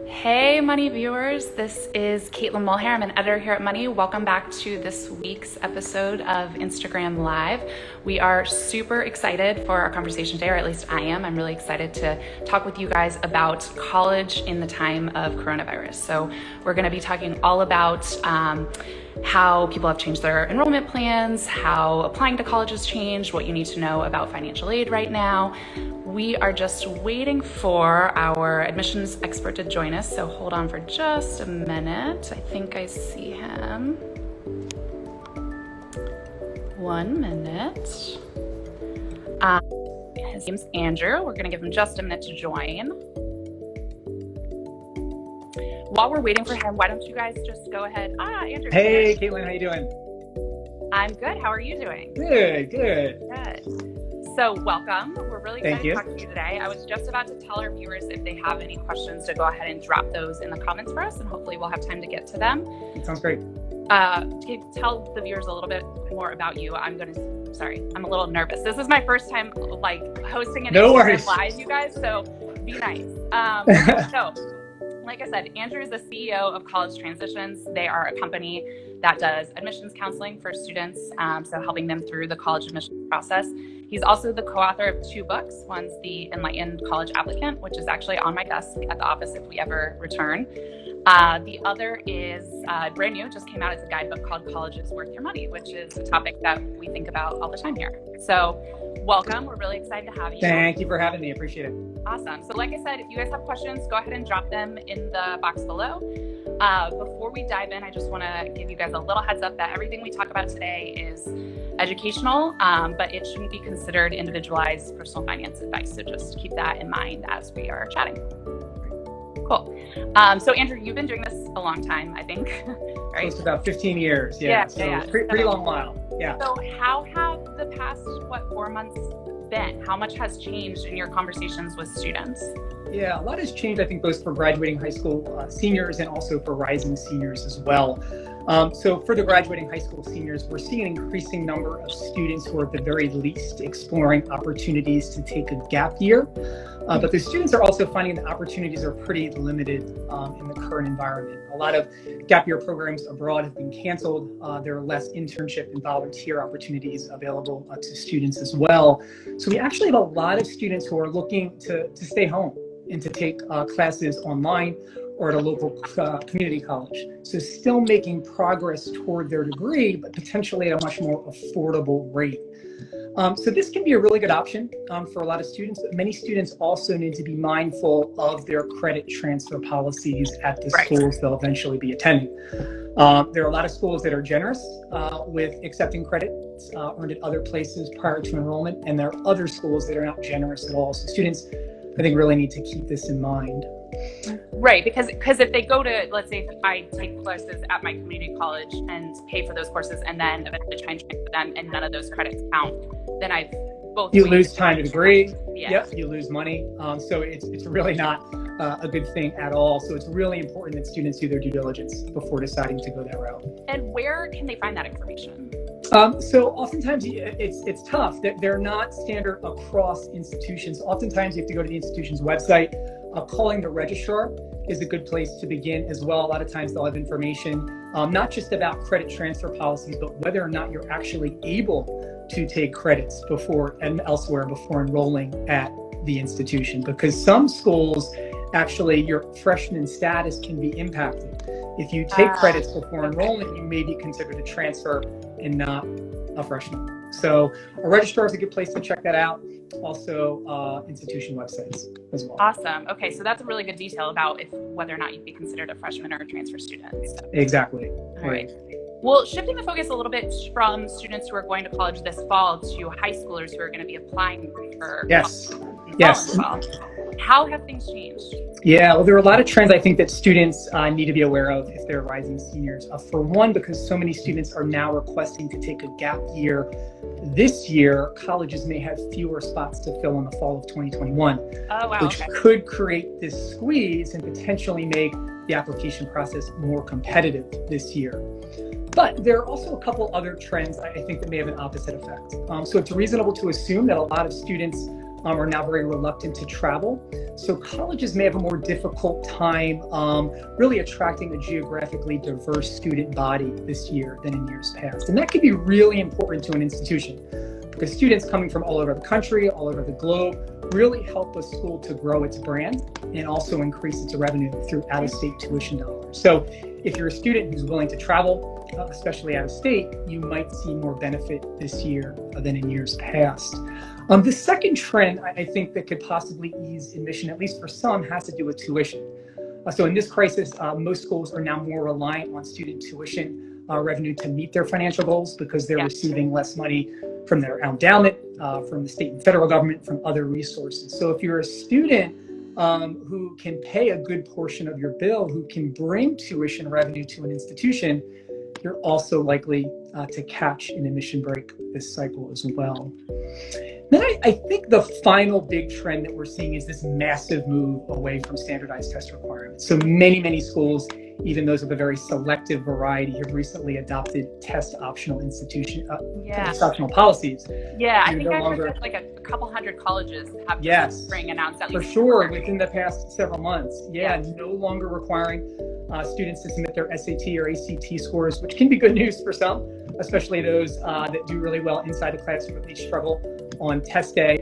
Hey Money viewers, this is Caitlin Mulhair. I'm an editor here at Money. Welcome back to this week's episode of Instagram Live. We are super excited for our conversation today, or at least I am. I'm really excited to talk with you guys about college in the time of coronavirus. So we're going to be talking all about how people have changed their enrollment plans, how applying to college has changed, what you need to know about financial aid right now. We are just waiting for our admissions expert to join us, so hold on for just a minute. I think I see him. 1 minute. His name's Andrew. We're gonna give him just a minute to join. While we're waiting for him, why don't you guys just go ahead? Andrew. Hey, Caitlin, how you doing? I'm good. How are you doing? Good. Good. So welcome. We're really excited to talk to you today. I was just about to tell our viewers if they have any questions to go ahead and drop those in the comments for us, and hopefully we'll have time to get to them. Sounds great. To tell the viewers a little bit more about you, I'm a little nervous. This is my first time hosting an Instagram Live, you guys, so be nice. So, like I said, Andrew is the CEO of College Transitions. They are a company that does admissions counseling for students, so helping them through the college admissions process. He's also the co-author of 2 books. One's The Enlightened College Applicant, which is actually on my desk at the office if we ever return. The other is brand new, just came out as a guidebook called College is Worth Your Money, which is a topic that we think about all the time here. So welcome. We're really excited to have you. Thank you for having me. Appreciate it. Awesome. So like I said, if you guys have questions, go ahead and drop them in the box below. Before we dive in, I just want to give you guys a little heads up that everything we talk about today is educational, but it shouldn't be considered individualized personal finance advice. So just keep that in mind as we are chatting. Cool. So Andrew, you've been doing this a long time, I think, right? Close to about 15 years. Yeah. Pretty long while. Yeah. So how have the past, 4 months been? How much has changed in your conversations with students? Yeah, a lot has changed, I think, both for graduating high school seniors and also for rising seniors as well. So for the graduating high school seniors, we're seeing an increasing number of students who are at the very least exploring opportunities to take a gap year. But the students are also finding the opportunities are pretty limited in the current environment. A lot of gap year programs abroad have been canceled. There are less internship and volunteer opportunities available to students as well. So we actually have a lot of students who are looking to stay home and to take classes online or at a local community college. So still making progress toward their degree, but potentially at a much more affordable rate. So this can be a really good option for a lot of students, but many students also need to be mindful of their credit transfer policies at the schools they'll eventually be attending. There are a lot of schools that are generous with accepting credits earned at other places prior to enrollment, and there are other schools that are not generous at all. So students, I think, really need to keep this in mind. Right, because if they go to, let's say, if I take courses at my community college and pay for those courses and then eventually try and transfer them and none of those credits count, then you lose time to degree. Yeah. Yep, you lose money. So it's really not a good thing at all. So it's really important that students do their due diligence before deciding to go that route. And where can they find that information? So oftentimes it's tough. They're not standard across institutions. Oftentimes you have to go to the institution's website. Calling the registrar is a good place to begin as well. A lot of times they'll have information, not just about credit transfer policies, but whether or not you're actually able to take credits before and elsewhere before enrolling at the institution. Because some schools, actually, your freshman status can be impacted. If you take credits before enrollment, you may be considered a transfer and not a freshman. So a registrar is a good place to check that out. Also, institution websites as well. Awesome. Okay, so that's a really good detail about whether or not you'd be considered a freshman or a transfer student. So. Exactly. Right. Well, shifting the focus a little bit from students who are going to college this fall to high schoolers who are going to be applying for Yes. How have things changed? Yeah, well, there are a lot of trends I think that students need to be aware of if they're rising seniors. For one, because so many students are now requesting to take a gap year this year, colleges may have fewer spots to fill in the fall of 2021, which could create this squeeze and potentially make the application process more competitive this year. But there are also a couple other trends I think that may have an opposite effect. So it's reasonable to assume that a lot of students are now very reluctant to travel. So colleges may have a more difficult time really attracting a geographically diverse student body this year than in years past. And that can be really important to an institution because students coming from all over the country, all over the globe, really help a school to grow its brand and also increase its revenue through out-of-state tuition dollars. So if you're a student who's willing to travel, especially out of state, you might see more benefit this year than in years past. The second trend I think that could possibly ease admission, at least for some, has to do with tuition. So in this crisis, most schools are now more reliant on student tuition revenue to meet their financial goals because they're receiving less money from their endowment, from the state and federal government, from other resources. So if you're a student who can pay a good portion of your bill, who can bring tuition revenue to an institution, you're also likely to catch an admission break this cycle as well. Then I think the final big trend that we're seeing is this massive move away from standardized test requirements. So many schools, even those with a very selective variety, have recently adopted test optional test optional policies. Yeah, I think I heard that like a couple hundred colleges have spring announced at least. For sure, within the past several months. No longer requiring students to submit their SAT or ACT scores, which can be good news for some, especially those that do really well inside the classroom but they struggle on test day.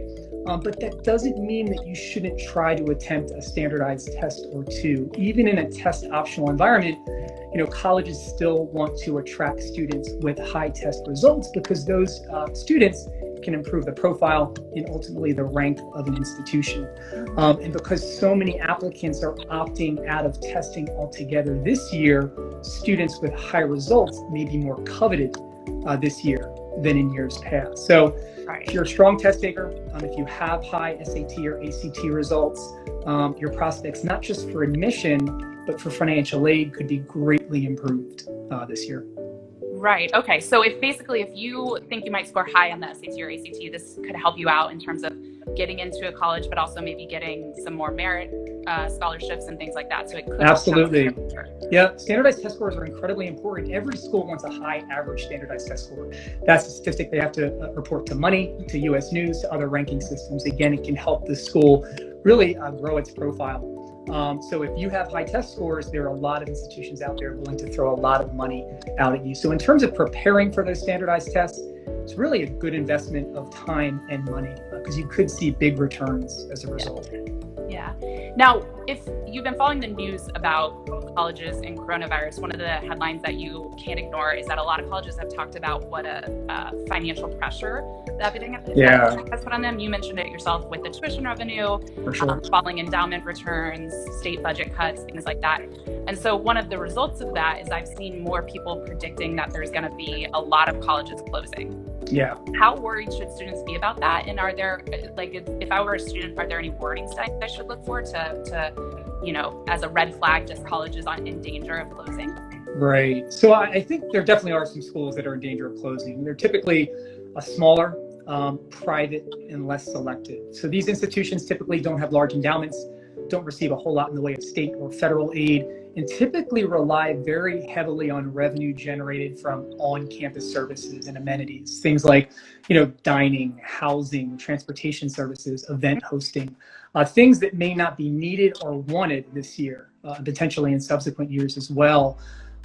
But that doesn't mean that you shouldn't try to attempt a standardized test or two. Even in a test optional environment, colleges still want to attract students with high test results because those students can improve the profile and ultimately the rank of an institution. And because so many applicants are opting out of testing altogether this year, students with high results may be more coveted this year than in years past. So if you're a strong test taker, if you have high SAT or ACT results, your prospects, not just for admission, but for financial aid, could be greatly improved this year. Right. Okay. So if you think you might score high on the SAT or ACT, this could help you out in terms of getting into a college, but also maybe getting some more merit scholarships and things like that. So it could absolutely. Yeah. Standardized test scores are incredibly important. Every school wants a high average standardized test score. That's a statistic they have to report to Money, to U.S. News, to other ranking systems. Again, it can help the school really grow its profile. So if you have high test scores, there are a lot of institutions out there willing to throw a lot of money out at you. So in terms of preparing for those standardized tests, it's really a good investment of time and money because you could see big returns as a result. Yeah. Now, if you've been following the news about colleges and coronavirus, one of the headlines that you can't ignore is that a lot of colleges have talked about what a financial pressure that everything has put on them. You mentioned it yourself with the tuition revenue, for sure. Falling endowment returns, state budget cuts, things like that. And so one of the results of that is I've seen more people predicting that there's going to be a lot of colleges closing. Yeah. How worried should students be about that? And are there, if I were a student, are there any warning signs I should look for to as a red flag, just colleges in danger of closing? Right. So I think there definitely are some schools that are in danger of closing. They're typically a smaller, private, and less selective. So these institutions typically don't have large endowments, don't receive a whole lot in the way of state or federal aid, and typically rely very heavily on revenue generated from on-campus services and amenities, things like, dining, housing, transportation services, event hosting, things that may not be needed or wanted this year, potentially in subsequent years as well.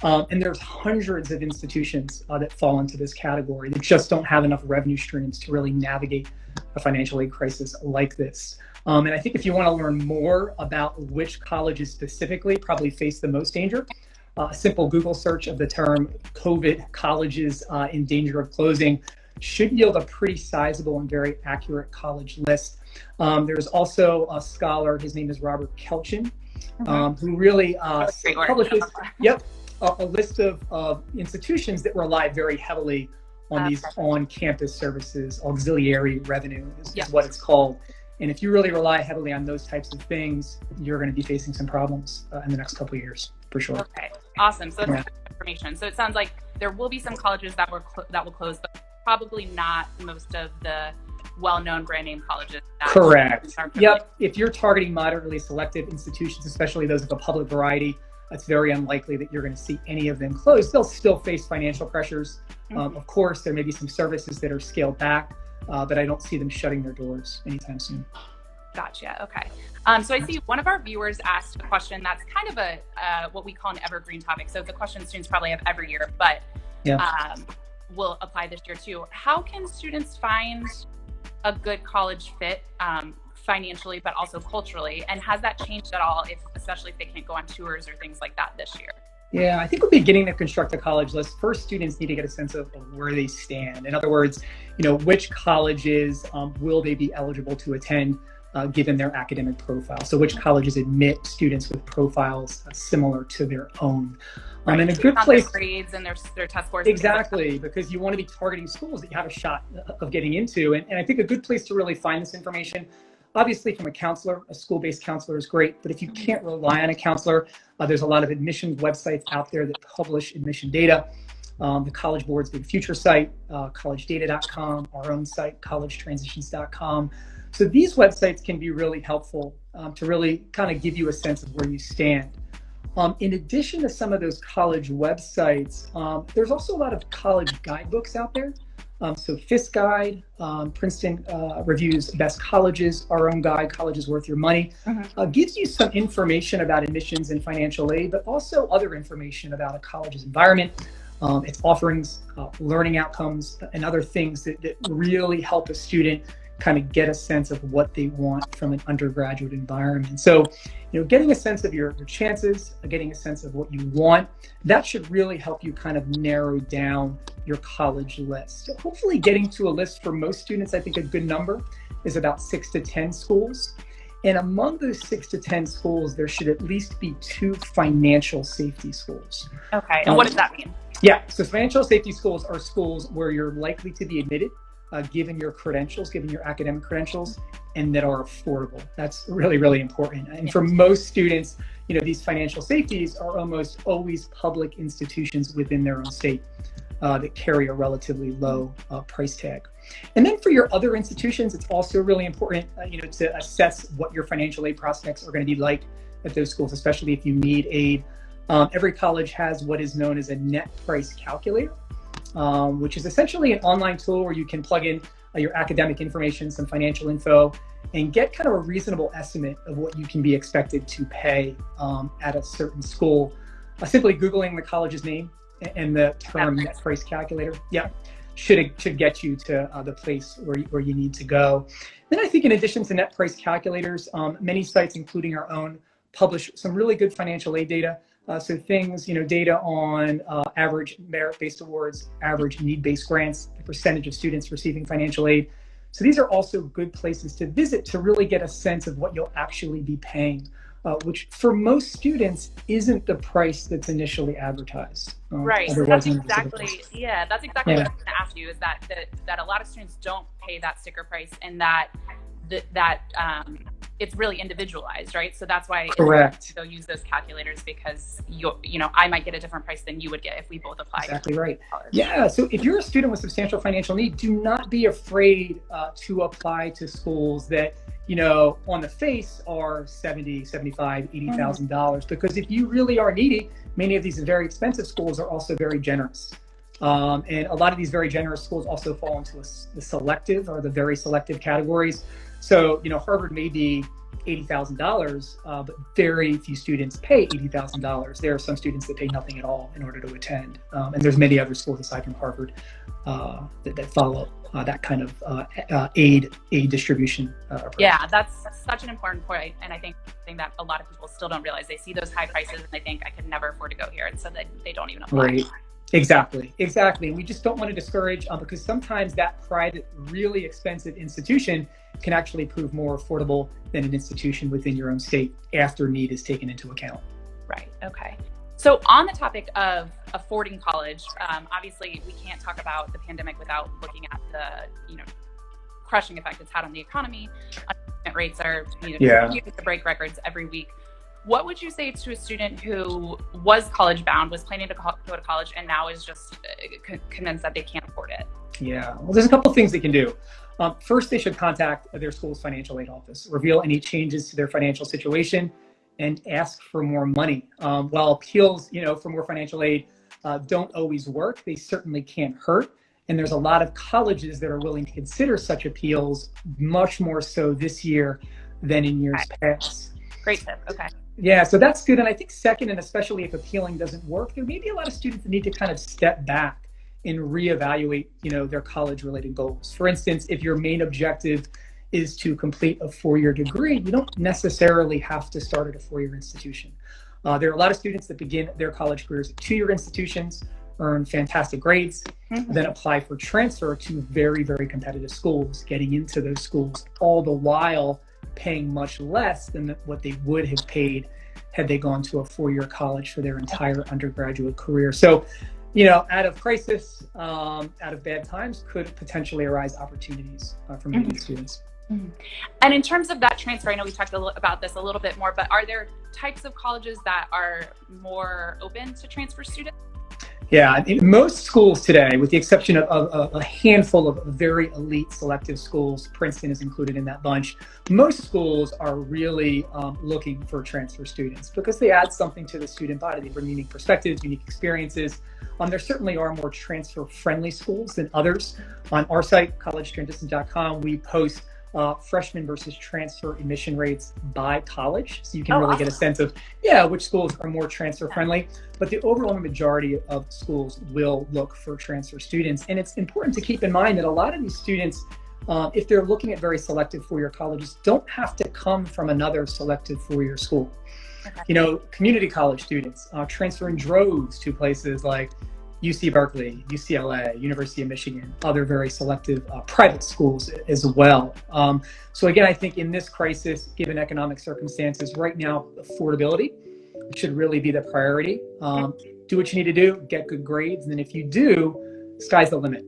And there's hundreds of institutions that fall into this category that just don't have enough revenue streams to really navigate a financial aid crisis like this. And I think if you want to learn more about which colleges specifically probably face the most danger, a simple Google search of the term COVID colleges in danger of closing should yield a pretty sizable and very accurate college list. There's also a scholar, his name is Robert Kelchin, who really publishes a list of institutions that rely very heavily on these on-campus services. Auxiliary revenue is what it's called. And if you really rely heavily on those types of things, you're going to be facing some problems in the next couple of years, for sure. Okay, awesome. So that's good information. So it sounds like there will be some colleges that will close, but probably not most of the well-known brand name colleges. Correct. Yep. If you're targeting moderately selective institutions, especially those of a public variety, it's very unlikely that you're going to see any of them close. They'll still face financial pressures. Of course, there may be some services that are scaled back. but I don't see them shutting their doors anytime soon. Gotcha. Okay. So I see one of our viewers asked a question that's kind of a what we call an evergreen topic. So it's a question students probably have every year, but will apply this year too. How can students find a good college fit financially, but also culturally? And has that changed at all, especially if they can't go on tours or things like that this year? Yeah, I think we're beginning to construct a college list. First, students need to get a sense of where they stand. In other words, which colleges will they be eligible to attend given their academic profile? So which colleges admit students with profiles similar to their own? Right. And a good place, their grades and their test scores. Exactly, because you want to be targeting schools that you have a shot of getting into. And I think a good place to really find this information, obviously from a counselor, a school-based counselor is great, but if you can't rely on a counselor, there's a lot of admissions websites out there that publish admission data. The College Board's Big Future site, collegedata.com, our own site, collegetransitions.com. So these websites can be really helpful to really kind of give you a sense of where you stand. In addition to some of those college websites, there's also a lot of college guidebooks out there. So FIS Guide, Princeton Reviews Best Colleges, our own guide, College is Worth Your Money, gives you some information about admissions and financial aid, but also other information about a college's environment, its offerings, learning outcomes, and other things that really help a student kind of get a sense of what they want from an undergraduate environment. So, getting a sense of your chances, getting a sense of what you want, that should really help you kind of narrow down your college list. So hopefully getting to a list for most students, I think a good number is about 6 to 10 schools. And among those 6 to 10 schools, there should at least be 2 financial safety schools. Okay, and what does that mean? Yeah, so financial safety schools are schools where you're likely to be admitted given your credentials, given your academic credentials, and that are affordable. That's really, really important. And for most students, these financial safeties are almost always public institutions within their own state that carry a relatively low price tag. And then for your other institutions, it's also really important, to assess what your financial aid prospects are going to be like at those schools, especially if you need aid. Every college has what is known as a net price calculator, which is essentially an online tool where you can plug in your academic information, some financial info, and get kind of a reasonable estimate of what you can be expected to pay at a certain school. Simply Googling the college's name and the term net price calculator, should get you to the place where you need to go. Then I think in addition to net price calculators, many sites, including our own, publish some really good financial aid data. So things, data on average merit-based awards, average need-based grants, the percentage of students receiving financial aid. So these are also good places to visit to really get a sense of what you'll actually be paying, which for most students isn't the price that's initially advertised. Right. That's exactly what I was going to ask you, is that a lot of students don't pay that sticker price, and that it's really individualized, right? So that's why correct. So use those calculators, because I might get a different price than you would get if we both apply. Exactly right. Yeah. So if you're a student with substantial financial need, do not be afraid to apply to schools that on the face are $70,000, $75,000, $80,000, because if you really are needy, many of these very expensive schools are also very generous. And a lot of these very generous schools also fall into the selective or the very selective categories. So, Harvard may be $80,000, but very few students pay $80,000. There are some students that pay nothing at all in order to attend. And there's many other schools aside from Harvard that follow that kind of aid distribution approach. Yeah, that's such an important point. And I think that a lot of people still don't realize. They see those high prices and they think, I could never afford to go here. And so they don't even apply. Right. Exactly. And we just don't want to discourage, because sometimes that private, really expensive institution can actually prove more affordable than an institution within your own state after need is taken into account. Right. Okay. So on the topic of affording college, obviously we can't talk about the pandemic without looking at the, crushing effect it's had on the economy. Unemployment rates are, continuing to break records every week. What would you say to a student who was college bound, was planning to go to college, and now is just convinced that they can't afford it? Yeah, well, there's a couple of things they can do. First, they should contact their school's financial aid office, reveal any changes to their financial situation, and ask for more money. While appeals, for more financial aid don't always work, they certainly can't hurt. And there's a lot of colleges that are willing to consider such appeals, much more so this year than in years past. Great tip. Okay. Yeah, so that's good. And I think second, and especially if appealing doesn't work, there may be a lot of students that need to kind of step back and reevaluate, their college-related goals. For instance, if your main objective is to complete a 4-year degree, you don't necessarily have to start at a 4-year institution. There are a lot of students that begin their college careers at 2-year institutions, earn fantastic grades, then apply for transfer to very, very competitive schools, getting into those schools, all the while paying much less than what they would have paid had they gone to a 4-year college for their entire undergraduate career. So, out of crisis, out of bad times, could potentially arise opportunities for many students. And in terms of that transfer, I know we talked about this a little bit more, but are there types of colleges that are more open to transfer students? Yeah, in most schools today, with the exception of a handful of very elite selective schools, Princeton is included in that bunch, most schools are really looking for transfer students because they add something to the student body. They bring unique perspectives, unique experiences. There certainly are more transfer-friendly schools than others. On our site, collegetransition.com, we post freshman versus transfer admission rates by college. So you can really get a sense of, which schools are more transfer friendly, but the overwhelming majority of schools will look for transfer students. And it's important to keep in mind that a lot of these students, if they're looking at very selective 4-year colleges, don't have to come from another selective 4-year school. Community college students transfer in droves to places like UC Berkeley, UCLA, University of Michigan, other very selective private schools as well. So again, I think in this crisis, given economic circumstances right now, affordability should really be the priority. Do what you need to do, get good grades, and then if you do, sky's the limit.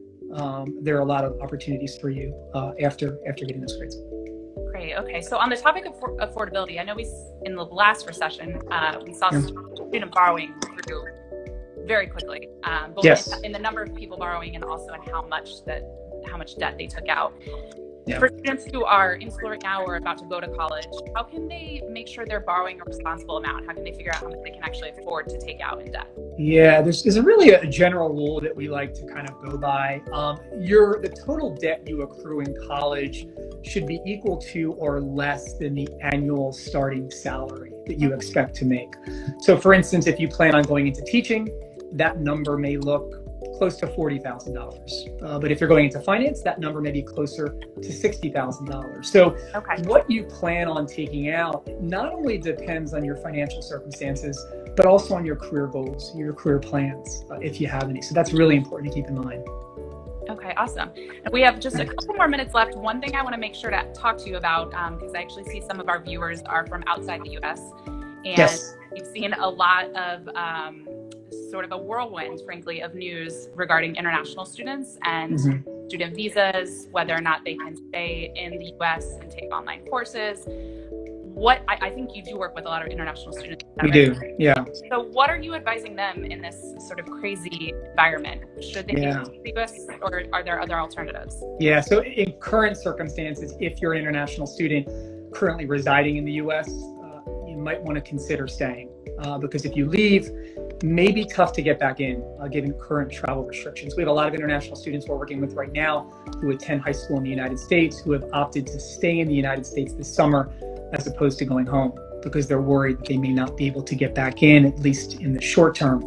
There are a lot of opportunities for you after getting those grades. Great. Okay. So on the topic of affordability, I know in the last recession, we saw student borrowing grew very quickly, both in the number of people borrowing and also in how much debt they took out. For students who are in school right now or about to go to college, how can they make sure they're borrowing a responsible amount? How can they figure out how much they can actually afford to take out in debt? Yeah, there's really a general rule that we like to kind of go by. The total debt you accrue in college should be equal to or less than the annual starting salary that you expect to make. So for instance, if you plan on going into teaching, that number may look close to $40,000. But if you're going into finance, that number may be closer to $60,000. So what you plan on taking out not only depends on your financial circumstances, but also on your career goals, your career plans, if you have any. So that's really important to keep in mind. Okay, awesome. We have just a couple more minutes left. One thing I want to make sure to talk to you about, because I actually see some of our viewers are from outside the U.S. And we've seen a lot of sort of a whirlwind, frankly, of news regarding international students and student visas, whether or not they can stay in the U.S. and take online courses. I think you do work with a lot of international students. We do, yeah. So what are you advising them in this sort of crazy environment? Should they be to the U.S. or are there other alternatives? Yeah, so in current circumstances, if you're an international student currently residing in the U.S., you might want to consider staying because if you leave, it may be tough to get back in given current travel restrictions. We have a lot of international students we're working with right now who attend high school in the United States who have opted to stay in the United States this summer as opposed to going home because they're worried that they may not be able to get back in, at least in the short term.